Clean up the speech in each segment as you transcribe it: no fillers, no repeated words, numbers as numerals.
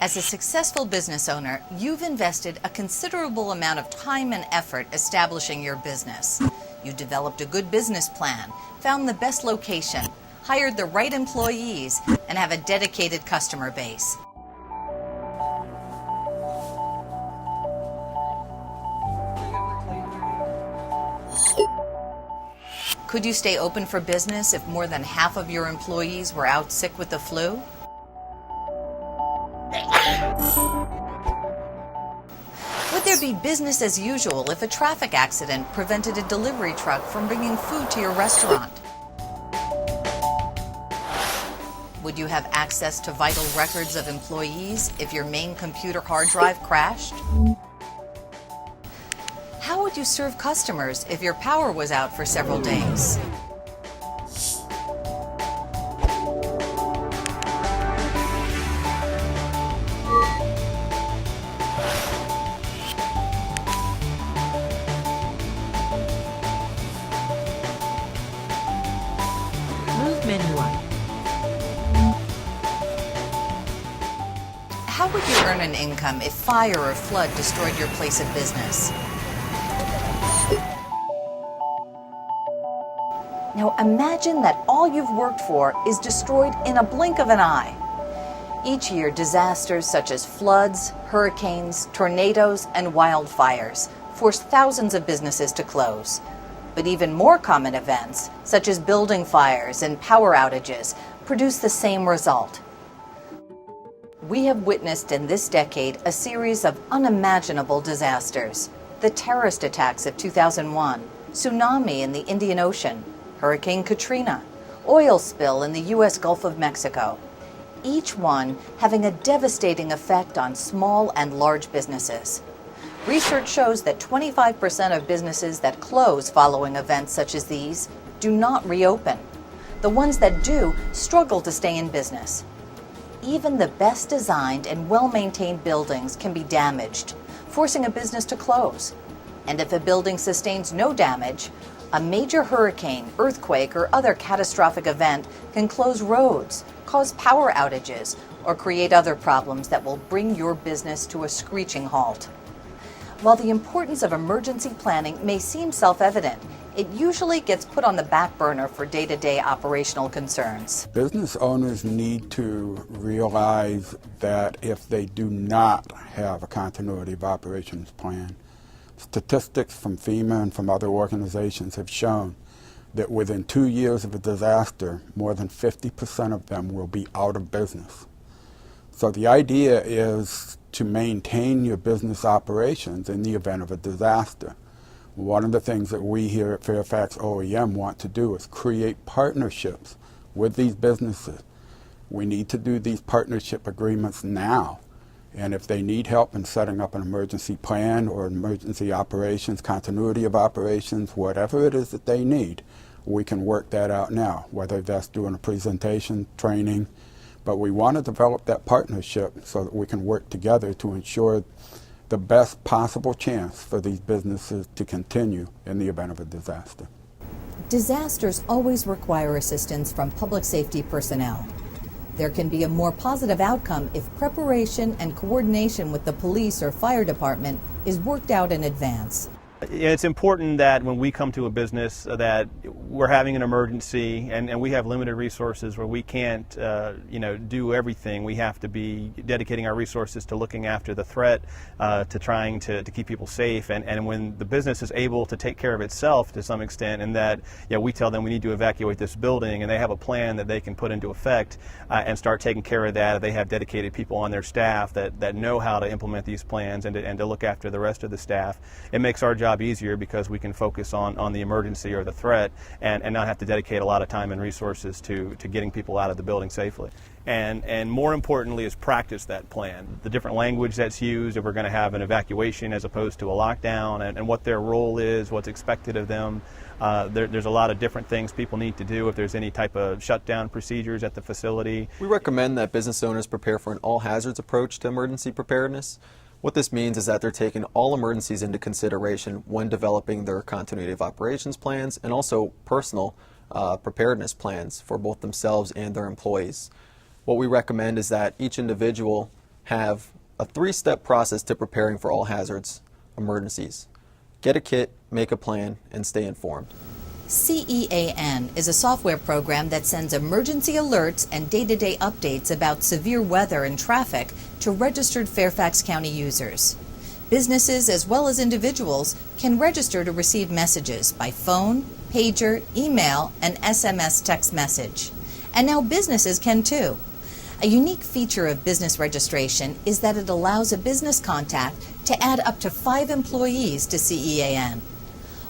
As a successful business owner, you've invested a considerable amount of time and effort establishing your business. You developed a good business plan, found the best location, hired the right employees, and have a dedicated customer base. Could you stay open for business if more than half of your employees were out sick with the flu? Would there be business as usual if a traffic accident prevented a delivery truck from bringing food to your restaurant? Would you have access to vital records of employees if your main computer hard drive crashed? How would you serve customers if your power was out for several days? Move menu up. How would you earn an income if fire or flood destroyed your place of business? Now imagine that all you've worked for is destroyed in a blink of an eye. Each year, disasters such as floods, hurricanes, tornadoes, and wildfires force thousands of businesses to close. But even more common events, such as building fires and power outages, produce the same result. We have witnessed in this decade a series of unimaginable disasters. The terrorist attacks of 2001, tsunami in the Indian Ocean, Hurricane Katrina, oil spill in the U.S. Gulf of Mexico, each one having a devastating effect on small and large businesses. Research shows that 25% of businesses that close following events such as these do not reopen. The ones that do struggle to stay in business. Even the best designed and well-maintained buildings can be damaged, forcing a business to close. And if a building sustains no damage, a major hurricane, earthquake, or other catastrophic event can close roads, cause power outages, or create other problems that will bring your business to a screeching halt. While the importance of emergency planning may seem self-evident, it usually gets put on the back burner for day-to-day operational concerns. Business owners need to realize that if they do not have a continuity of operations plan, statistics from FEMA and from other organizations have shown that within 2 years of a disaster, more than 50% of them will be out of business. So the idea is to maintain your business operations in the event of a disaster. One of the things that we here at Fairfax OEM want to do is create partnerships with these businesses. We need to do these partnership agreements now. And if they need help in setting up an emergency plan or emergency operations, continuity of operations, whatever it is that they need, we can work that out now, whether that's doing a presentation, training. But we want to develop that partnership so that we can work together to ensure the best possible chance for these businesses to continue in the event of a disaster. Disasters always require assistance from public safety personnel. There can be a more positive outcome if preparation and coordination with the police or fire department is worked out in advance. It's important that when we come to a business that we're having an emergency and we have limited resources where we can't do everything. We have to be dedicating our resources to looking after the threat, to trying to keep people safe, and when the business is able to take care of itself to some extent, and that we tell them we need to evacuate this building and they have a plan that they can put into effect and start taking care of that. They have dedicated people on their staff that know how to implement these plans and to look after the rest of the staff. It makes our job easier because we can focus on the emergency or the threat and not have to dedicate a lot of time and resources to getting people out of the building safely. And more importantly is practice that plan. The different language that's used, if we're going to have an evacuation as opposed to a lockdown, and what their role is, what's expected of them. There's a lot of different things people need to do if there's any type of shutdown procedures at the facility. We recommend that business owners prepare for an all-hazards approach to emergency preparedness. What this means is that they're taking all emergencies into consideration when developing their continuity of operations plans and also personal preparedness plans for both themselves and their employees. What we recommend is that each individual have a 3-step process to preparing for all hazards emergencies. Get a kit, make a plan, and stay informed. CEAN is a software program that sends emergency alerts and day-to-day updates about severe weather and traffic to registered Fairfax County users. Businesses as well as individuals can register to receive messages by phone, pager, email, and SMS text message. And now businesses can too. A unique feature of business registration is that it allows a business contact to add up to 5 employees to CEAN.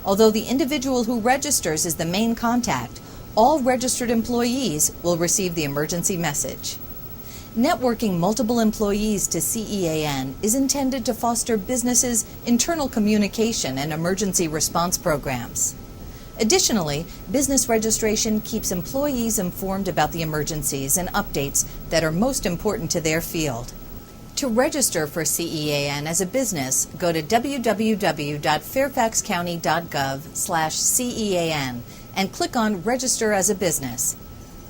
Although the individual who registers is the main contact, all registered employees will receive the emergency message. Networking multiple employees to CEAN is intended to foster businesses' internal communication and emergency response programs. Additionally, business registration keeps employees informed about the emergencies and updates that are most important to their field. To register for CEAN as a business, go to www.fairfaxcounty.gov/CEAN and click on Register as a Business.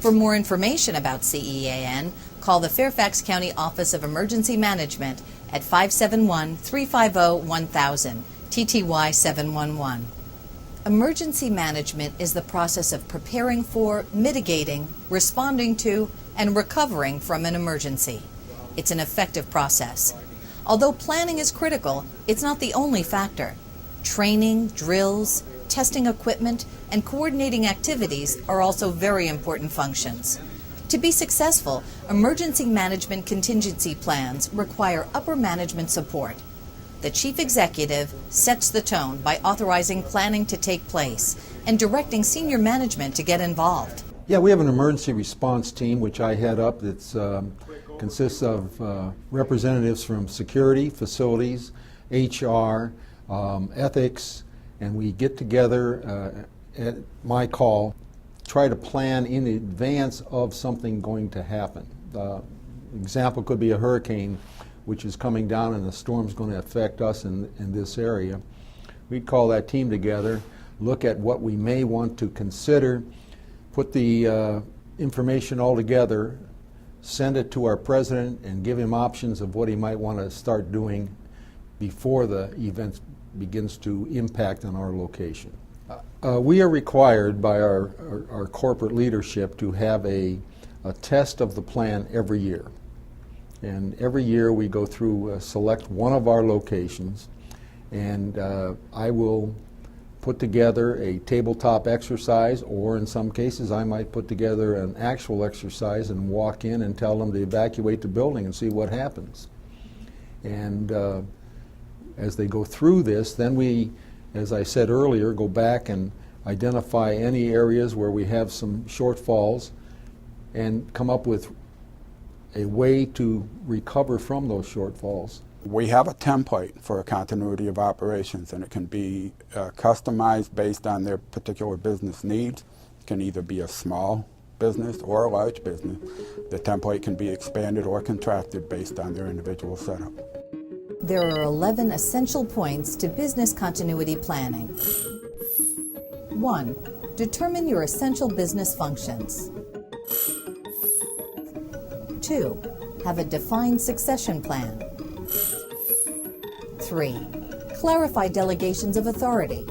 For more information about CEAN, call the Fairfax County Office of Emergency Management at 571-350-1000, TTY 711. Emergency management is the process of preparing for, mitigating, responding to, and recovering from an emergency. It's an effective process. Although planning is critical, it's not the only factor. Training, drills, testing equipment, and coordinating activities are also very important functions. To be successful, emergency management contingency plans require upper management support. The chief executive sets the tone by authorizing planning to take place and directing senior management to get involved. Yeah, we have an emergency response team, which I head up, that consists of representatives from security, facilities, HR, ethics, and we get together at my call, try to plan in advance of something going to happen. Example could be a hurricane which is coming down and the storm's going to affect us in this area. We'd call that team together, look at what we may want to consider, put the information all together, send it to our president and give him options of what he might want to start doing before the event begins to impact on our location. We are required by our corporate leadership to have a test of the plan every year. And every year we go through, select one of our locations, and I will put together a tabletop exercise, or in some cases I might put together an actual exercise and walk in and tell them to evacuate the building and see what happens. And as they go through this, then we, as I said earlier, go back and identify any areas where we have some shortfalls and come up with a way to recover from those shortfalls. We have a template for a continuity of operations, and it can be customized based on their particular business needs. It can either be a small business or a large business. The template can be expanded or contracted based on their individual setup. There are 11 essential points to business continuity planning. 1. Determine your essential business functions. 2. Have a defined succession plan. 3. Clarify delegations of authority.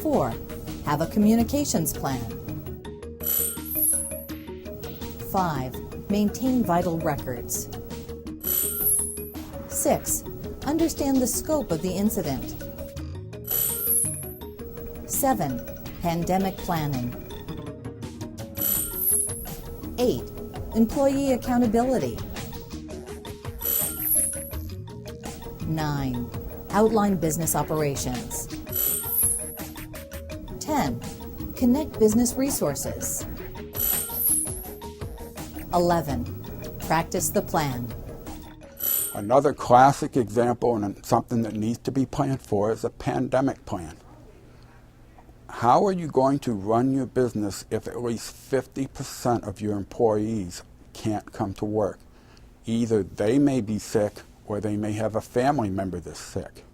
4. Have a communications plan. 5. Maintain vital records. 6. Understand the scope of the incident. 7. Pandemic planning. 8. Employee accountability. 9. Outline business operations. 10. Connect business resources. 11. Practice the plan. Another classic example, and something that needs to be planned for, is a pandemic plan. How are you going to run your business if at least 50% of your employees can't come to work? Either they may be sick or they may have a family member that's sick.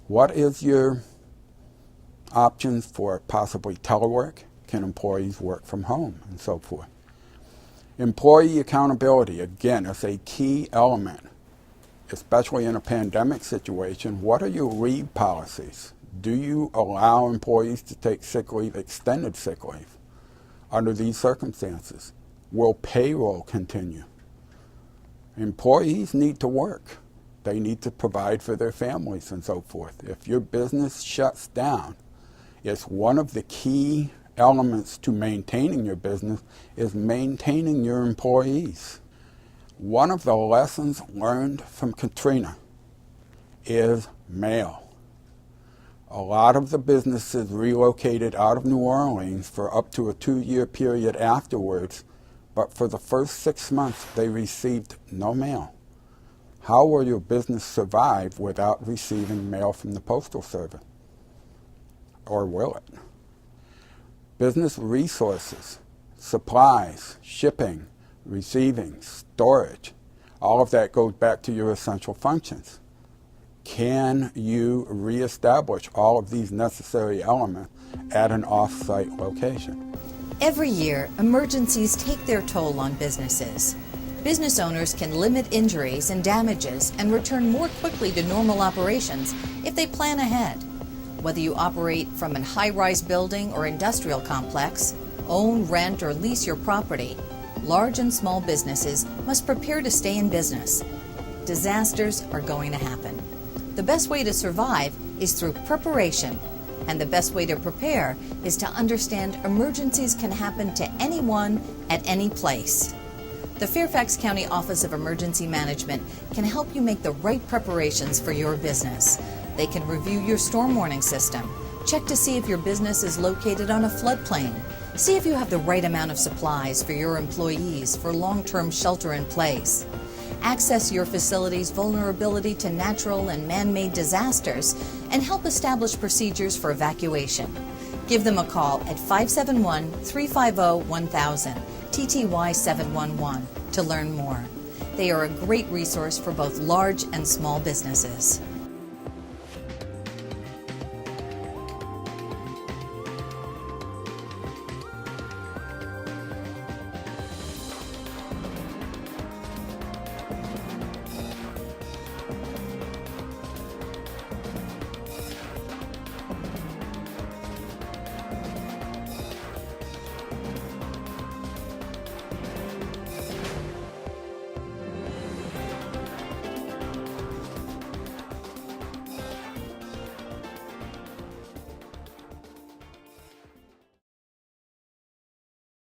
What is your options for possibly telework? Can employees work from home and so forth? Employee accountability, again, is a key element, especially in a pandemic situation. What are your leave policies? Do you allow employees to take sick leave, extended sick leave, under these circumstances? Will payroll continue? Employees need to work. They need to provide for their families and so forth. If your business shuts down, it's one of the key elements to maintaining your business is maintaining your employees. One of the lessons learned from Katrina is mail. A lot of the businesses relocated out of New Orleans for up to a 2-year period afterwards, but for the first 6 months they received no mail. How will your business survive without receiving mail from the Postal Service? Or will it? Business resources, supplies, shipping, receiving, storage, all of that goes back to your essential functions. Can you reestablish all of these necessary elements at an off-site location? Every year, emergencies take their toll on businesses. Business owners can limit injuries and damages and return more quickly to normal operations if they plan ahead. Whether you operate from a high-rise building or industrial complex, own, rent, or lease your property, large and small businesses must prepare to stay in business. Disasters are going to happen. The best way to survive is through preparation, and the best way to prepare is to understand emergencies can happen to anyone at any place. The Fairfax County Office of Emergency Management can help you make the right preparations for your business. They can review your storm warning system, check to see if your business is located on a floodplain, see if you have the right amount of supplies for your employees for long-term shelter in place. Access your facility's vulnerability to natural and man-made disasters and help establish procedures for evacuation. Give them a call at 571-350-1000, TTY 711, to learn more. They are a great resource for both large and small businesses.